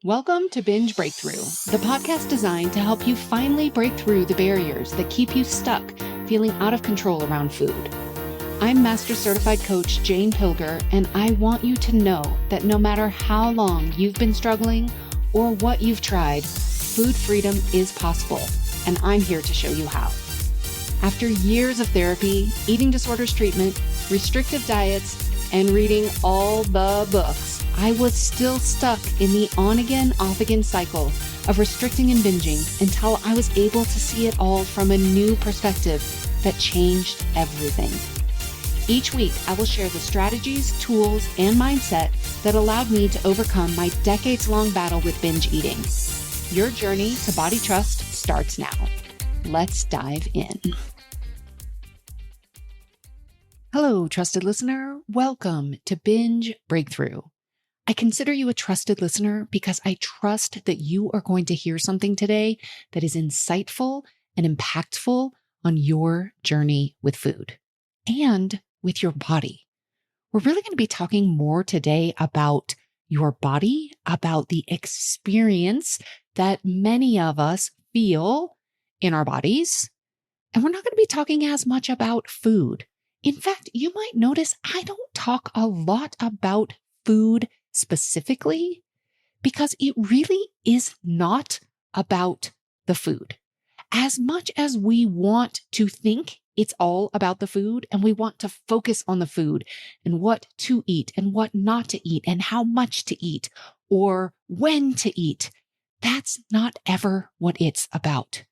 Welcome to Binge Breakthrough, the podcast designed to help you finally break through the barriers that keep you stuck feeling out of control around food. I'm Master Certified Coach Jane Pilger, and I want you to know that no matter how long you've been struggling or what you've tried, food freedom is possible, and I'm here to show you how. After years of therapy, eating disorders treatment, restrictive diets, and reading all the books, I was still stuck in the on-again, off-again cycle of restricting and binging until I was able to see it all from a new perspective that changed everything. Each week, I will share the strategies, tools, and mindset that allowed me to overcome my decades-long battle with binge eating. Your journey to body trust starts now. Let's dive in. Hello, trusted listener. Welcome to Binge Breakthrough. I consider you a trusted listener because I trust that you are going to hear something today that is insightful and impactful on your journey with food and with your body. We're really going to be talking more today about your body, about the experience that many of us feel in our bodies. And we're not going to be talking as much about food. In fact, you might notice I don't talk a lot about food specifically because it really is not about the food. As much as we want to think it's all about the food and we want to focus on the food and what to eat and what not to eat and how much to eat or when to eat, that's not ever what it's about.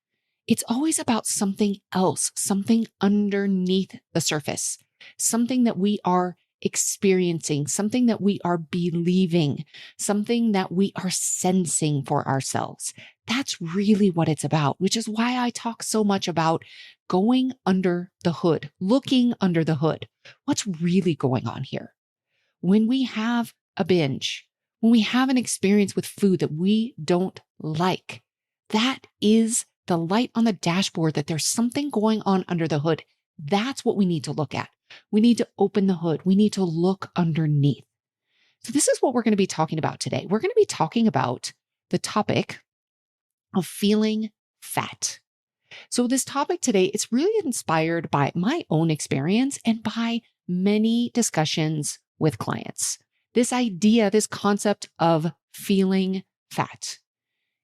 It's always about something else, something underneath the surface, something that we are experiencing, something that we are believing, something that we are sensing for ourselves. That's really what it's about, which is why I talk so much about going under the hood, looking under the hood. What's really going on here? When we have a binge, when we have an experience with food that we don't like, that is the light on the dashboard that there's something going on under the hood. That's what we need to look at. We need to open the hood. We need to look underneath. So this is what we're going to be talking about today. We're going to be talking about the topic of feeling fat. So this topic today, it's really inspired by my own experience and by many discussions with clients. This idea, this concept of feeling fat.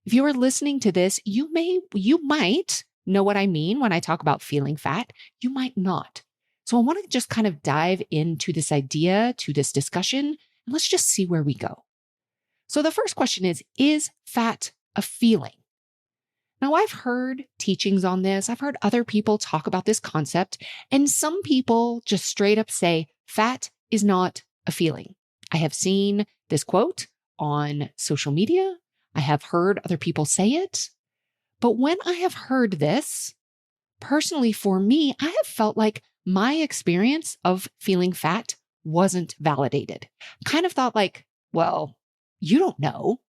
If you are listening to this, you might know what I mean when I talk about feeling fat. You might not. So I want to just kind of dive into this idea, to this discussion, and let's just see where we go. So the first question is fat a feeling? Now, I've heard teachings on this. I've heard other people talk about this concept, and some people just straight up say fat is not a feeling. I have seen this quote on social media. I have heard other people say it. But when I have heard this, personally for me, I have felt like my experience of feeling fat wasn't validated. Kind of thought like, well, you don't know.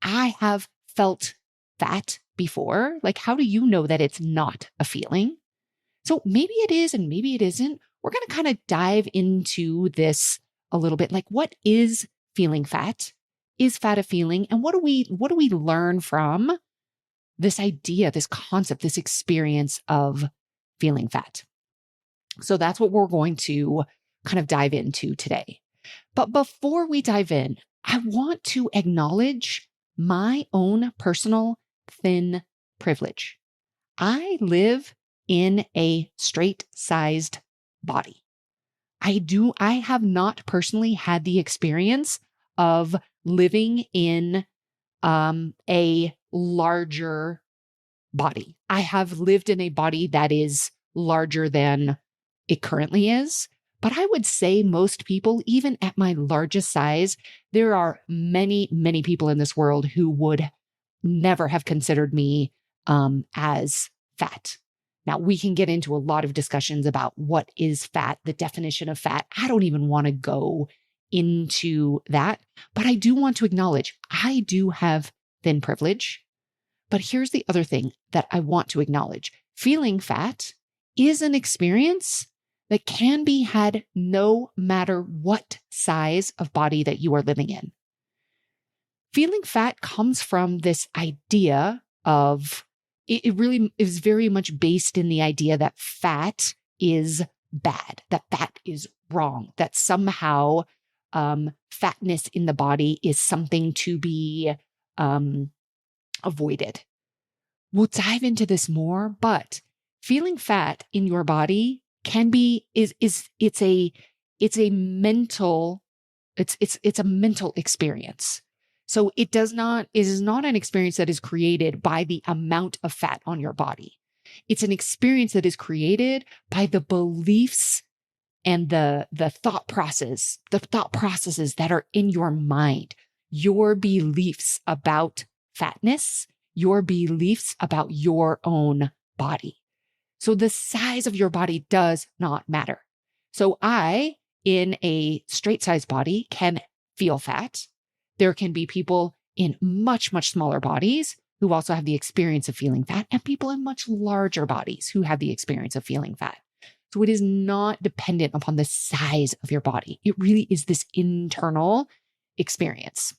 I have felt fat before. Like, how do you know that it's not a feeling? So maybe it is and maybe it isn't. We're going to kind of dive into this a little bit. Like, what is feeling fat? Is fat a feeling? And what do we learn from this idea, this concept, this experience of feeling fat? So that's what we're going to kind of dive into today. But before we dive in, I want to acknowledge my own personal thin privilege. I live in a straight-sized body. I have not personally had the experience of living in a larger body. I have lived in a body that is larger than it currently is. But I would say most people, even at my largest size, there are many, many people in this world who would never have considered me as fat. Now, we can get into a lot of discussions about what is fat, the definition of fat. I don't even want to go into that, but I do want to acknowledge I do have thin privilege. But here's the other thing that I want to acknowledge. Feeling fat is an experience that can be had no matter what size of body that you are living in. Feeling fat comes from this idea of, it really is very much based in the idea that fat is bad, that fat is wrong, that somehow fatness in the body is something to be avoided. We'll dive into this more, but feeling fat in your body can be, it's a mental, it's a mental experience. So it is not an experience that is created by the amount of fat on your body. It's an experience that is created by the beliefs and the thought processes that are in your mind, your beliefs about fatness, your beliefs about your own body. So the size of your body does not matter. So I, in a straight size body, can feel fat. There can be people in much, much smaller bodies who also have the experience of feeling fat, and people in much larger bodies who have the experience of feeling fat. So it is not dependent upon the size of your body. It really is this internal experience.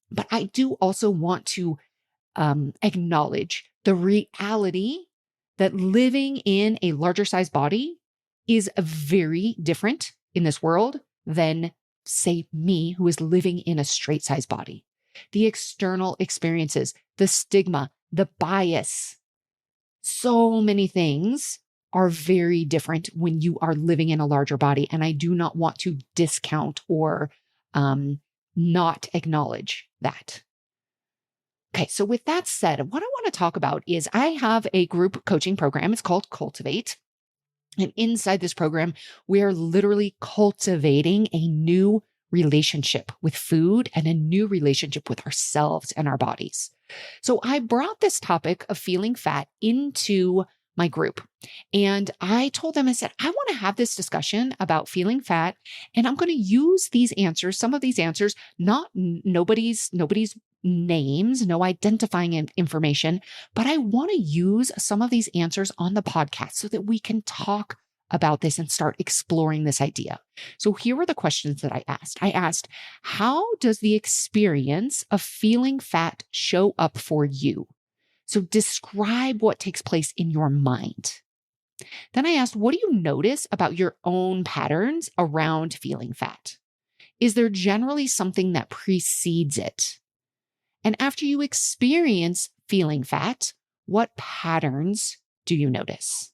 But I do also want to acknowledge the reality that living in a larger size body is very different in this world than, say, me, who is living in a straight size body. The external experiences, the stigma, the bias, so many things are very different when you are living in a larger body. And I do not want to discount or not acknowledge that. Okay, so with that said, what I want to talk about is I have a group coaching program. It's called Cultivate. And inside this program, we are literally cultivating a new relationship with food and a new relationship with ourselves and our bodies. So I brought this topic of feeling fat into my group. And I told them, I said, I want to have this discussion about feeling fat. And I'm going to use these answers, some of these answers, not nobody's names, no identifying information, but I want to use some of these answers on the podcast so that we can talk about this and start exploring this idea. So here were the questions that I asked. I asked, how does the experience of feeling fat show up for you? So describe what takes place in your mind. Then I asked, what do you notice about your own patterns around feeling fat? Is there generally something that precedes it? And after you experience feeling fat, what patterns do you notice?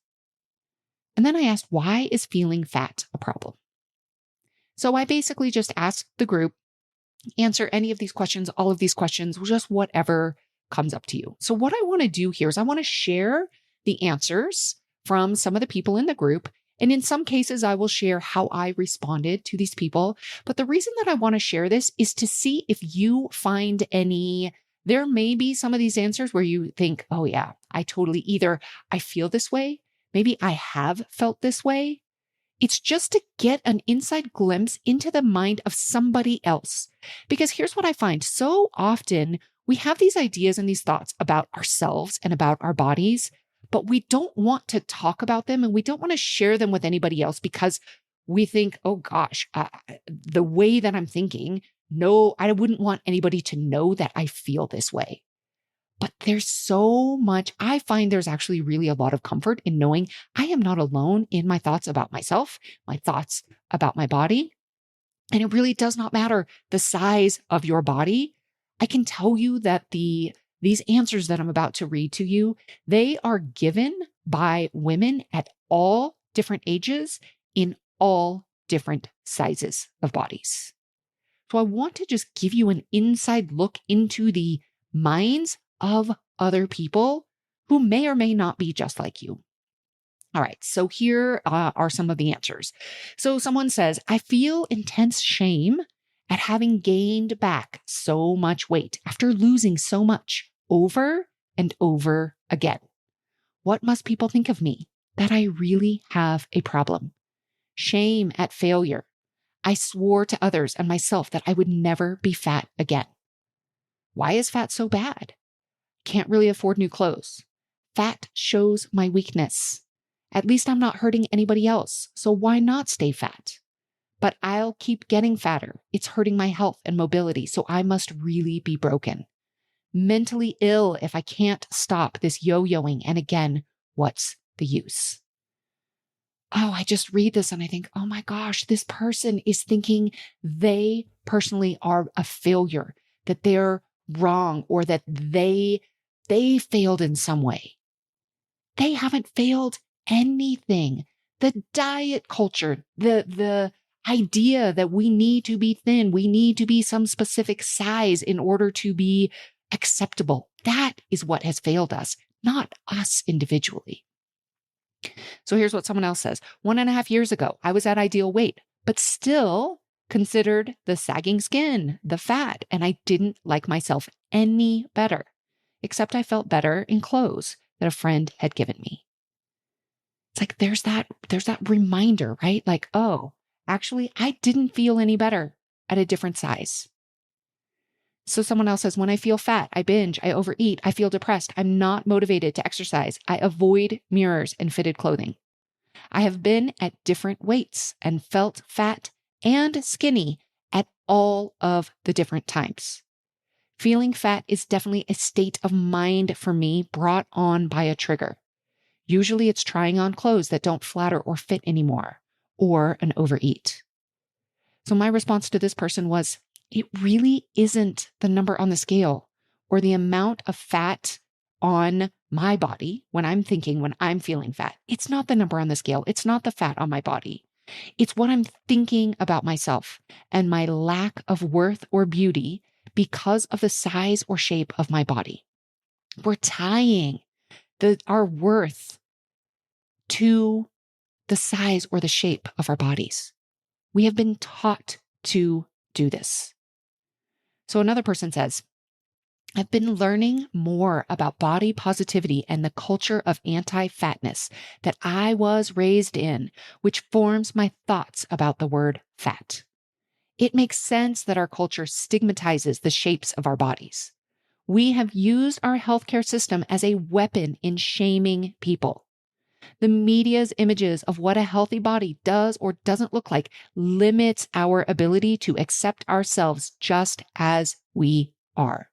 And then I asked, why is feeling fat a problem? So I basically just asked the group, answer any of these questions, all of these questions, just whatever comes up to you. So what I want to do here is I want to share the answers from some of the people in the group. And in some cases, I will share how I responded to these people. But the reason that I want to share this is to see if you find there may be some of these answers where you think, oh yeah, I feel this way. Maybe I have felt this way. It's just to get an inside glimpse into the mind of somebody else. Because here's what I find. So often we have these ideas and these thoughts about ourselves and about our bodies, but we don't want to talk about them and we don't want to share them with anybody else because we think, oh gosh, the way that I'm thinking, no, I wouldn't want anybody to know that I feel this way. But there's so much, I find there's actually really a lot of comfort in knowing I am not alone in my thoughts about myself, my thoughts about my body. And it really does not matter the size of your body. I can tell you that these answers that I'm about to read to you, they are given by women at all different ages in all different sizes of bodies. So I want to just give you an inside look into the minds of other people who may or may not be just like you. All right, so here are some of the answers. So someone says, I feel intense shame at having gained back so much weight after losing so much over and over again. What must people think of me? That I really have a problem. Shame at failure. I swore to others and myself that I would never be fat again. Why is fat so bad? Can't really afford new clothes. Fat shows my weakness. At least I'm not hurting anybody else, so why not stay fat? but I'll keep getting fatter. It's hurting my health and mobility, so I must really be broken. Mentally ill if I can't stop this yo-yoing. And again, what's the use? Oh, I just read this and I think, oh my gosh, this person is thinking they personally are a failure, that they're wrong, or that they failed in some way. They haven't failed anything. The diet culture, the idea that we need to be thin, we need to be some specific size in order to be acceptable. That is what has failed us, not us individually. So here's what someone else says. 1.5 years ago, I was at ideal weight, but still considered the sagging skin, the fat, and I didn't like myself any better, except I felt better in clothes that a friend had given me. It's like there's that reminder, right? Like, oh, actually, I didn't feel any better at a different size. So someone else says, when I feel fat, I binge, I overeat, I feel depressed, I'm not motivated to exercise, I avoid mirrors and fitted clothing. I have been at different weights and felt fat and skinny at all of the different times. Feeling fat is definitely a state of mind for me brought on by a trigger. Usually it's trying on clothes that don't flatter or fit anymore, or an overeat. So my response to this person was, it really isn't the number on the scale or the amount of fat on my body when I'm feeling fat. It's not the number on the scale. It's not the fat on my body. It's what I'm thinking about myself and my lack of worth or beauty because of the size or shape of my body. We're tying our worth to the size or the shape of our bodies. We have been taught to do this. So another person says, I've been learning more about body positivity and the culture of anti-fatness that I was raised in, which forms my thoughts about the word fat. It makes sense that our culture stigmatizes the shapes of our bodies. We have used our healthcare system as a weapon in shaming people. The media's images of what a healthy body does or doesn't look like limits our ability to accept ourselves just as we are.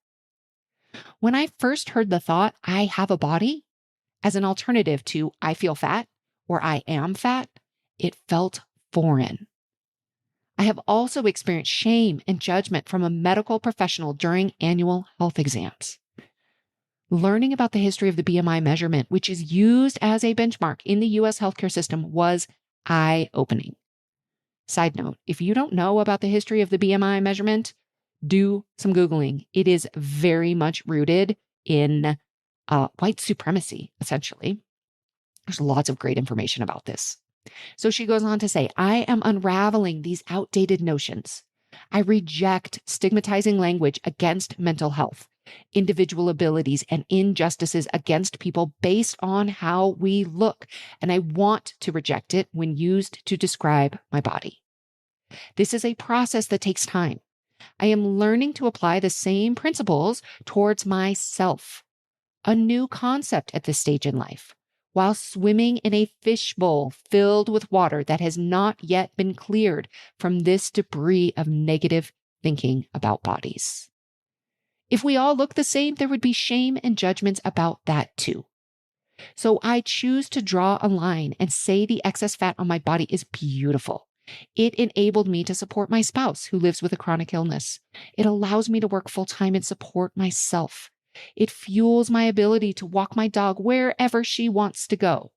When I first heard the thought, I have a body, as an alternative to I feel fat or I am fat, it felt foreign. I have also experienced shame and judgment from a medical professional during annual health exams. Learning about the history of the BMI measurement, which is used as a benchmark in the US healthcare system, was eye-opening. Side note, if you don't know about the history of the BMI measurement, do some Googling. It is very much rooted in white supremacy, essentially. There's lots of great information about this. So she goes on to say, I am unraveling these outdated notions. I reject stigmatizing language against mental health, individual abilities, and injustices against people based on how we look. And I want to reject it when used to describe my body. This is a process that takes time. I am learning to apply the same principles towards myself, a new concept at this stage in life, while swimming in a fishbowl filled with water that has not yet been cleared from this debris of negative thinking about bodies. If we all look the same, there would be shame and judgments about that too. So I choose to draw a line and say the excess fat on my body is beautiful. It enabled me to support my spouse who lives with a chronic illness. It allows me to work full-time and support myself. It fuels my ability to walk my dog wherever she wants to go.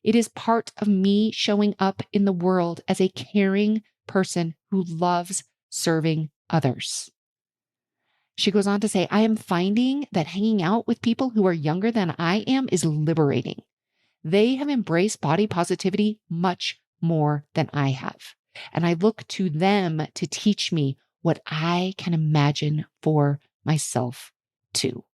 It is part of me showing up in the world as a caring person who loves serving others. She goes on to say, I am finding that hanging out with people who are younger than I am is liberating. They have embraced body positivity much more than I have. And I look to them to teach me what I can imagine for myself too.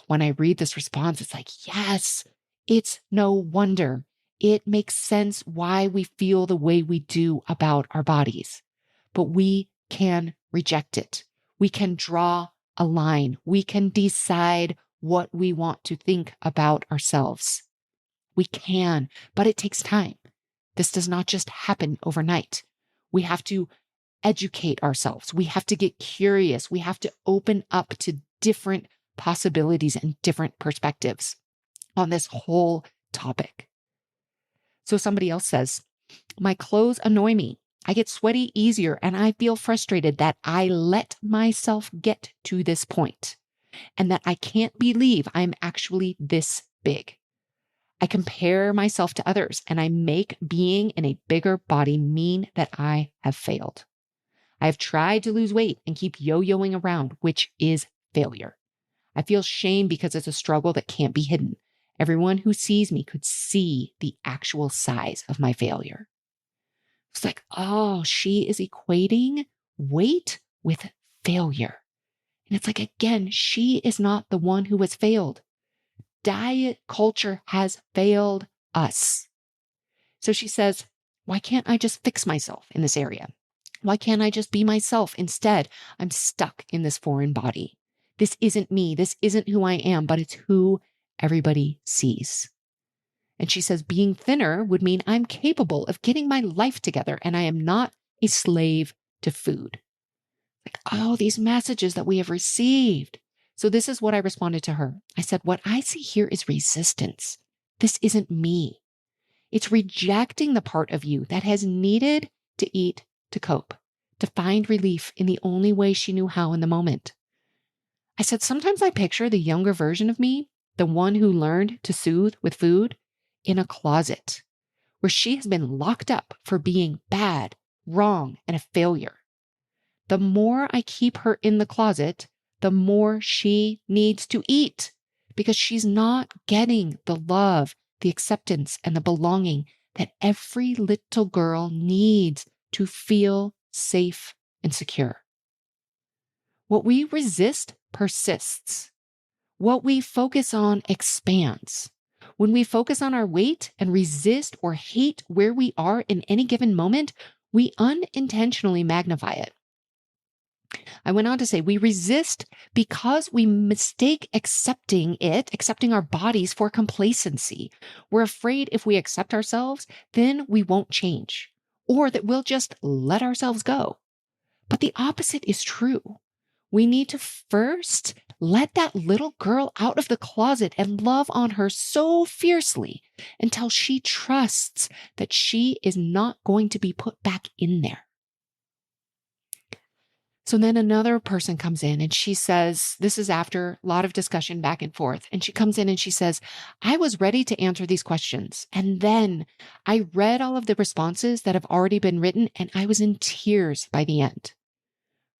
When I read this response, it's like, yes, it's no wonder. It makes sense why we feel the way we do about our bodies. But we can reject it. We can draw a line. We can decide what we want to think about ourselves. We can, but it takes time. This does not just happen overnight. We have to educate ourselves. We have to get curious. We have to open up to different possibilities and different perspectives on this whole topic. So somebody else says, my clothes annoy me. I get sweaty easier and I feel frustrated that I let myself get to this point and that I can't believe I'm actually this big. I compare myself to others and I make being in a bigger body mean that I have failed. I have tried to lose weight and keep yo-yoing around, which is failure. I feel shame because it's a struggle that can't be hidden. Everyone who sees me could see the actual size of my failure. It's like, oh, she is equating weight with failure. And it's like, again, she is not the one who has failed. Diet culture has failed us. So she says, why can't I just fix myself in this area? Why can't I just be myself? Instead, I'm stuck in this foreign body. This isn't me. This isn't who I am, but it's who everybody sees. And she says, being thinner would mean I'm capable of getting my life together and I am not a slave to food. Like, oh, these messages that we have received. So this is what I responded to her. I said, what I see here is resistance. This isn't me. It's rejecting the part of you that has needed to eat to cope, to find relief in the only way she knew how in the moment. I said, sometimes I picture the younger version of me, the one who learned to soothe with food, in a closet where she has been locked up for being bad, wrong, and a failure. The more I keep her in the closet, the more she needs to eat because she's not getting the love, the acceptance, and the belonging that every little girl needs to feel safe and secure. What we resist persists. What we focus on expands. When we focus on our weight and resist or hate where we are in any given moment, we unintentionally magnify it. I went on to say we resist because we mistake accepting our bodies for complacency. We're afraid if we accept ourselves, then we won't change, or that we'll just let ourselves go. But the opposite is true. We need to first let that little girl out of the closet and love on her so fiercely until she trusts that she is not going to be put back in there. So then another person comes in and she says, this is after a lot of discussion back and forth. And she comes in and she says, I was ready to answer these questions. And then I read all of the responses that have already been written and I was in tears by the end.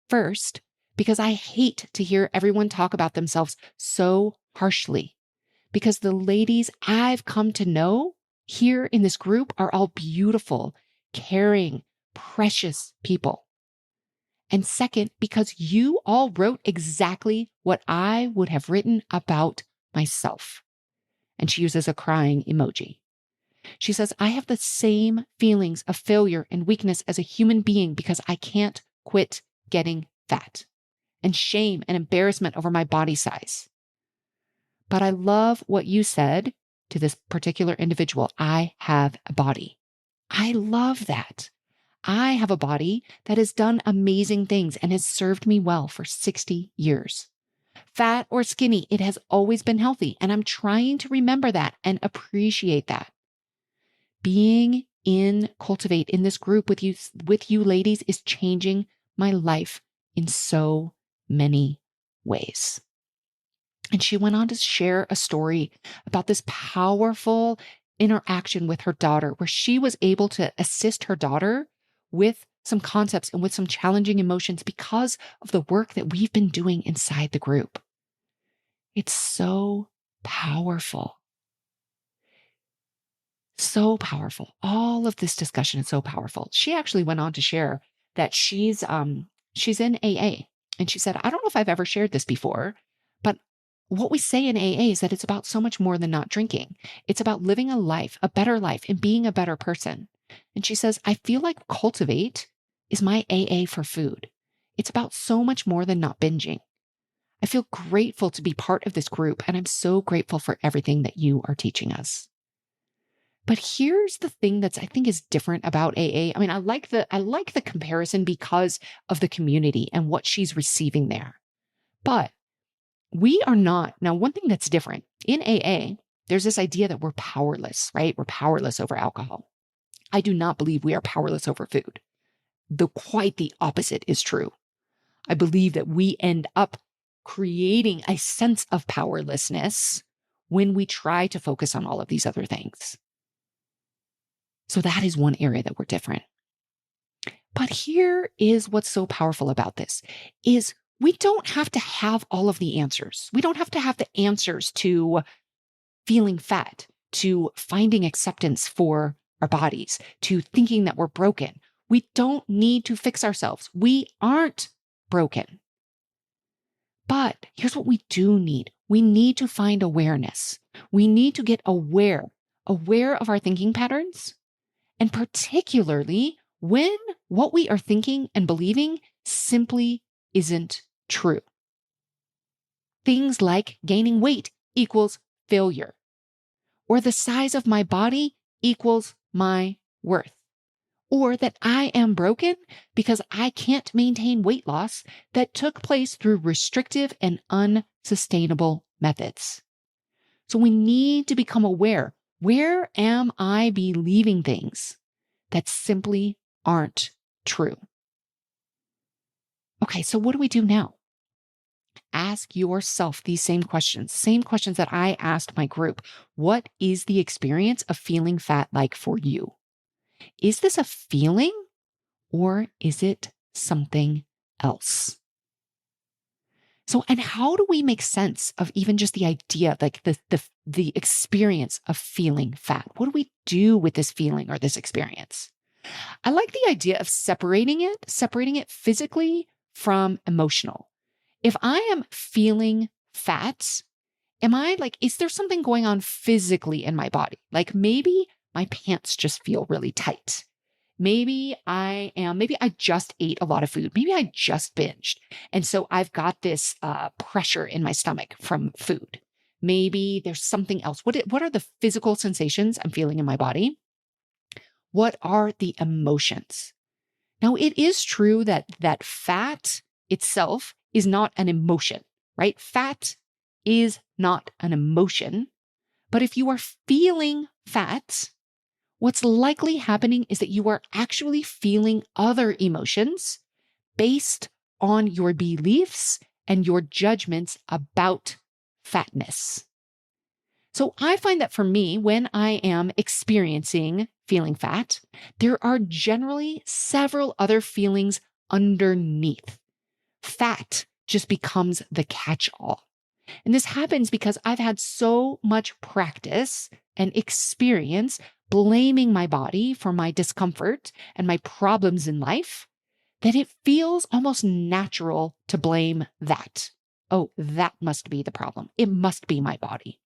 First, because I hate to hear everyone talk about themselves so harshly, because the ladies I've come to know here in this group are all beautiful, caring, precious people. And second, because you all wrote exactly what I would have written about myself. And she uses a crying emoji. She says, I have the same feelings of failure and weakness as a human being because I can't quit getting fat, and shame and embarrassment over my body size. But I love what you said to this particular individual. I have a body. I love that. I have a body that has done amazing things and has served me well for 60 years. Fat or skinny, it has always been healthy. And I'm trying to remember that and appreciate that. Being in Cultivate in this group with you ladies is changing my life in so many ways. And she went on to share a story about this powerful interaction with her daughter, where she was able to assist her daughter with some concepts and with some challenging emotions because of the work that we've been doing inside the group. It's so powerful. So powerful. All of this discussion is so powerful. She actually went on to share that she's in AA. And she said, I don't know if I've ever shared this before, but what we say in AA is that it's about so much more than not drinking. It's about living a life, a better life, and being a better person. And she says, I feel like Cultivate is my AA for food. It's about so much more than not binging. I feel grateful to be part of this group, and I'm so grateful for everything that you are teaching us. But here's the thing that's I think is different about AA. I mean, I like the comparison because of the community and what she's receiving there. But we are not. Now, one thing that's different in AA, there's this idea that we're powerless, right? We're powerless over alcohol. I do not believe we are powerless over food. Quite the opposite is true. I believe that we end up creating a sense of powerlessness when we try to focus on all of these other things. So that is one area that we're different. But here is what's so powerful about this is we don't have to have all of the answers. We don't have to have the answers to feeling fat, to finding acceptance for our bodies, to thinking that we're broken. We don't need to fix ourselves. We aren't broken. But here's what we do need. We need to find awareness. We need to get aware of our thinking patterns, and particularly when what we are thinking and believing simply isn't true. Things like gaining weight equals failure, or the size of my body equals my worth, or that I am broken because I can't maintain weight loss that took place through restrictive and unsustainable methods. So we need to become aware. Where am I believing things that simply aren't true? Okay, so what do we do now? Ask yourself these same questions that I asked my group. What is the experience of feeling fat like for you? Is this a feeling or is it something else? So, and how do we make sense of even just the idea, like the experience of feeling fat? What do we do with this feeling or this experience? I like the idea of separating it physically from emotional. If I am feeling fat, is there something going on physically in my body? Like maybe my pants just feel really tight. Maybe I just ate a lot of food. Maybe I just binged. And so I've got this pressure in my stomach from food. Maybe there's something else. What are the physical sensations I'm feeling in my body? What are the emotions? Now, it is true that fat itself is not an emotion, right? Fat is not an emotion. But if you are feeling fat, what's likely happening is that you are actually feeling other emotions based on your beliefs and your judgments about fatness. So I find that for me, when I am experiencing feeling fat, there are generally several other feelings underneath. Fat just becomes the catch-all. And this happens because I've had so much practice and experience blaming my body for my discomfort and my problems in life that it feels almost natural to blame that. Oh, that must be the problem. It must be my body.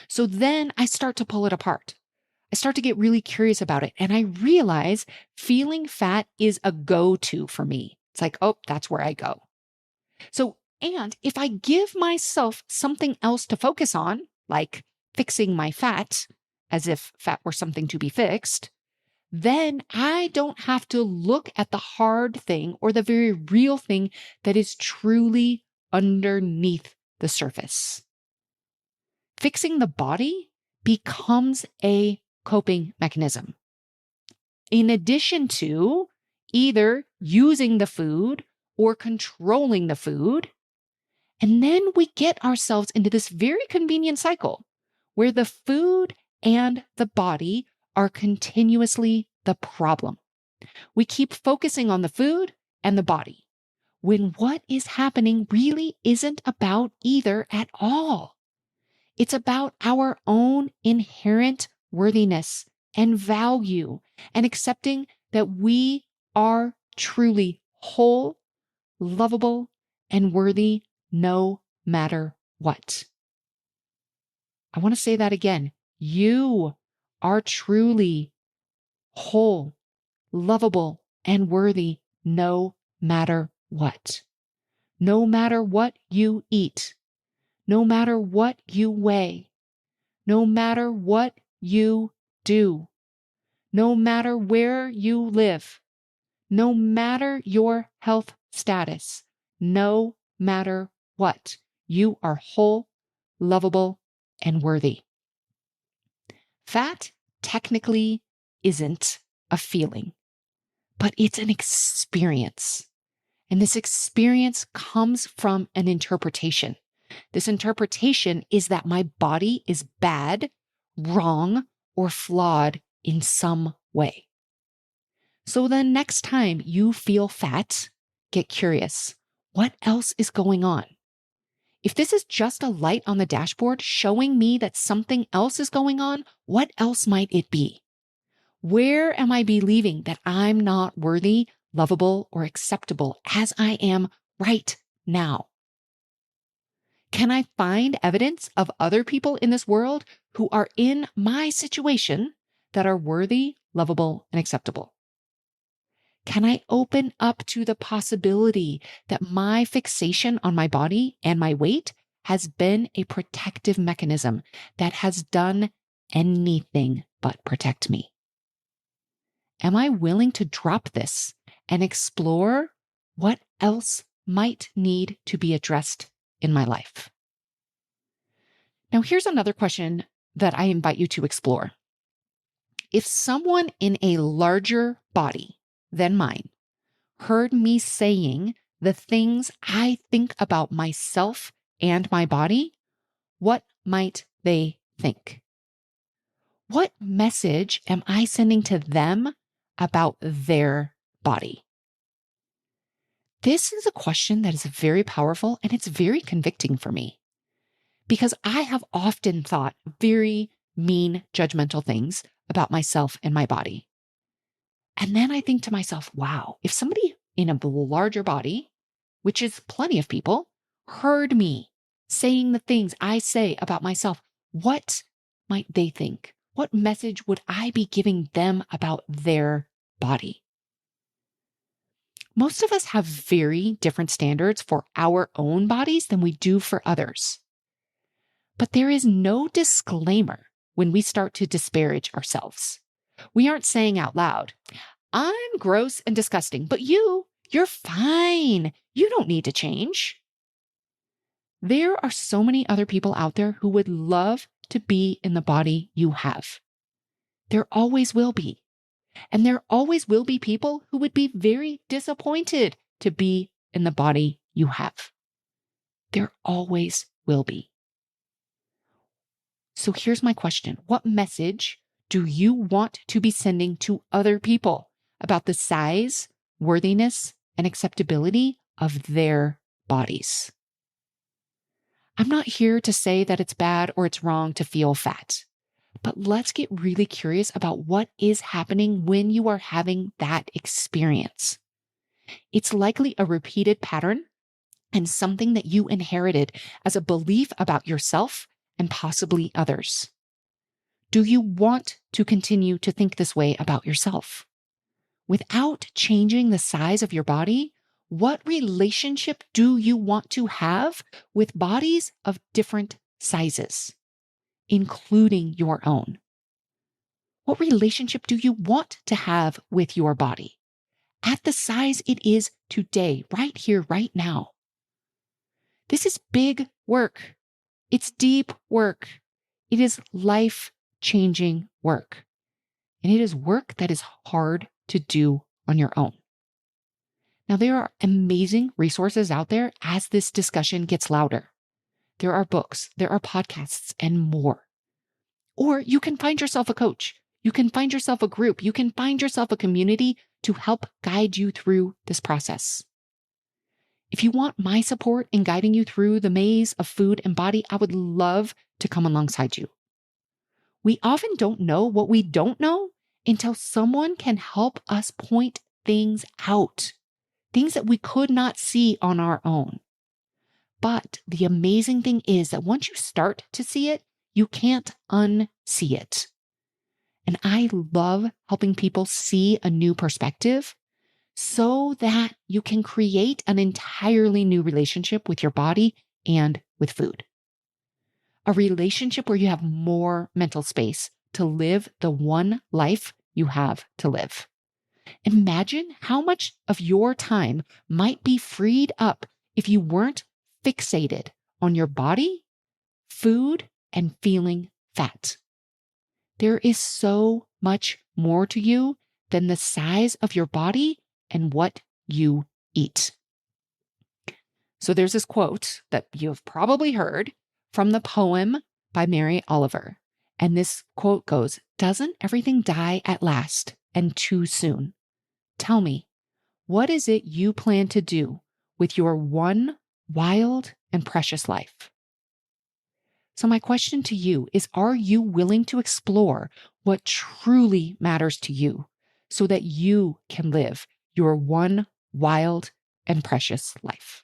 So then I start to pull it apart. I start to get really curious about it. And I realize feeling fat is a go-to for me. It's like, oh, that's where I go. So, and if I give myself something else to focus on, like fixing my fat, as if fat were something to be fixed, then I don't have to look at the hard thing or the very real thing that is truly underneath the surface. Fixing the body becomes a coping mechanism. In addition to either using the food or controlling the food. And then we get ourselves into this very convenient cycle where the food and the body are continuously the problem. We keep focusing on the food and the body when what is happening really isn't about either at all. It's about our own inherent worthiness and value and accepting that we are truly whole, lovable, and worthy no matter what. I want to say that again. You are truly whole, lovable, and worthy no matter what. No matter what you eat, no matter what you weigh, no matter what you do, no matter where you live, no matter your health status, no matter what, you are whole, lovable, and worthy. Fat technically isn't a feeling, but it's an experience. And this experience comes from an interpretation. This interpretation is that my body is bad, wrong, or flawed in some way. So the next time you feel fat, get curious. What else is going on? If this is just a light on the dashboard showing me that something else is going on, what else might it be? Where am I believing that I'm not worthy, lovable, or acceptable as I am right now? Can I find evidence of other people in this world who are in my situation that are worthy, lovable, and acceptable? Can I open up to the possibility that my fixation on my body and my weight has been a protective mechanism that has done anything but protect me? Am I willing to drop this and explore what else might need to be addressed in my life? Now, here's another question that I invite you to explore. If someone in a larger body than mine heard me saying the things I think about myself and my body, what might they think? What message am I sending to them about their body? This is a question that is very powerful and it's very convicting for me because I have often thought very mean, judgmental things about myself and my body. And then I think to myself, wow, if somebody in a larger body, which is plenty of people, heard me saying the things I say about myself, what might they think? What message would I be giving them about their body? Most of us have very different standards for our own bodies than we do for others. But there is no disclaimer when we start to disparage ourselves. We aren't saying out loud, I'm gross and disgusting, but you're fine. You don't need to change. There are so many other people out there who would love to be in the body you have. There always will be. And there always will be people who would be very disappointed to be in the body you have. There always will be. So here's my question. What message do you want to be sending to other people about the size, worthiness, and acceptability of their bodies? I'm not here to say that it's bad or it's wrong to feel fat, but let's get really curious about what is happening when you are having that experience. It's likely a repeated pattern and something that you inherited as a belief about yourself and possibly others. Do you want to continue to think this way about yourself? Without changing the size of your body, what relationship do you want to have with bodies of different sizes, including your own? What relationship do you want to have with your body at the size it is today, right here, right now? This is big work. It's deep work. It is life-changing work. And it is work that is hard to do on your own. Now, there are amazing resources out there as this discussion gets louder. There are books, there are podcasts, and more. Or you can find yourself a coach. You can find yourself a group. You can find yourself a community to help guide you through this process. If you want my support in guiding you through the maze of food and body, I would love to come alongside you. We often don't know what we don't know until someone can help us point things out, things that we could not see on our own. But the amazing thing is that once you start to see it, you can't unsee it. And I love helping people see a new perspective so that you can create an entirely new relationship with your body and with food. A relationship where you have more mental space to live the one life you have to live. Imagine how much of your time might be freed up if you weren't fixated on your body, food, and feeling fat. There is so much more to you than the size of your body and what you eat. So there's this quote that you have probably heard from the poem by Mary Oliver. And this quote goes, "Doesn't everything die at last and too soon? Tell me, what is it you plan to do with your one wild and precious life?" So my question to you is, are you willing to explore what truly matters to you so that you can live your one wild and precious life?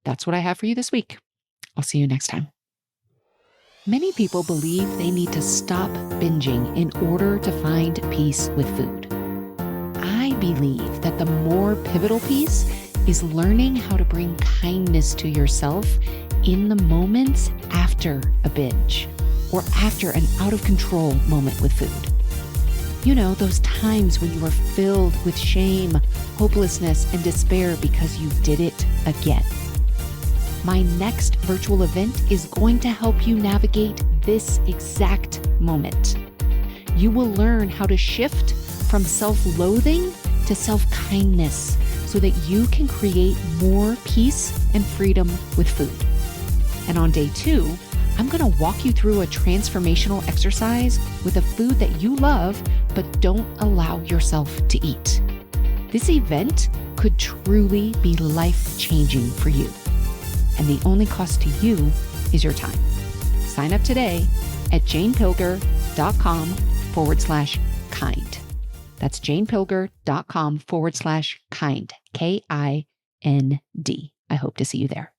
That's what I have for you this week. I'll see you next time. Many people believe they need to stop binging in order to find peace with food. I believe that the more pivotal piece is learning how to bring kindness to yourself in the moments after a binge or after an out of control moment with food. You know, those times when you are filled with shame, hopelessness, and despair because you did it again. My next virtual event is going to help you navigate this exact moment. You will learn how to shift from self-loathing to self-kindness so that you can create more peace and freedom with food. And on day 2, I'm going to walk you through a transformational exercise with a food that you love but don't allow yourself to eat. This event could truly be life-changing for you. And the only cost to you is your time. Sign up today at janepilger.com/kind. That's janepilger.com/kind, KIND. I hope to see you there.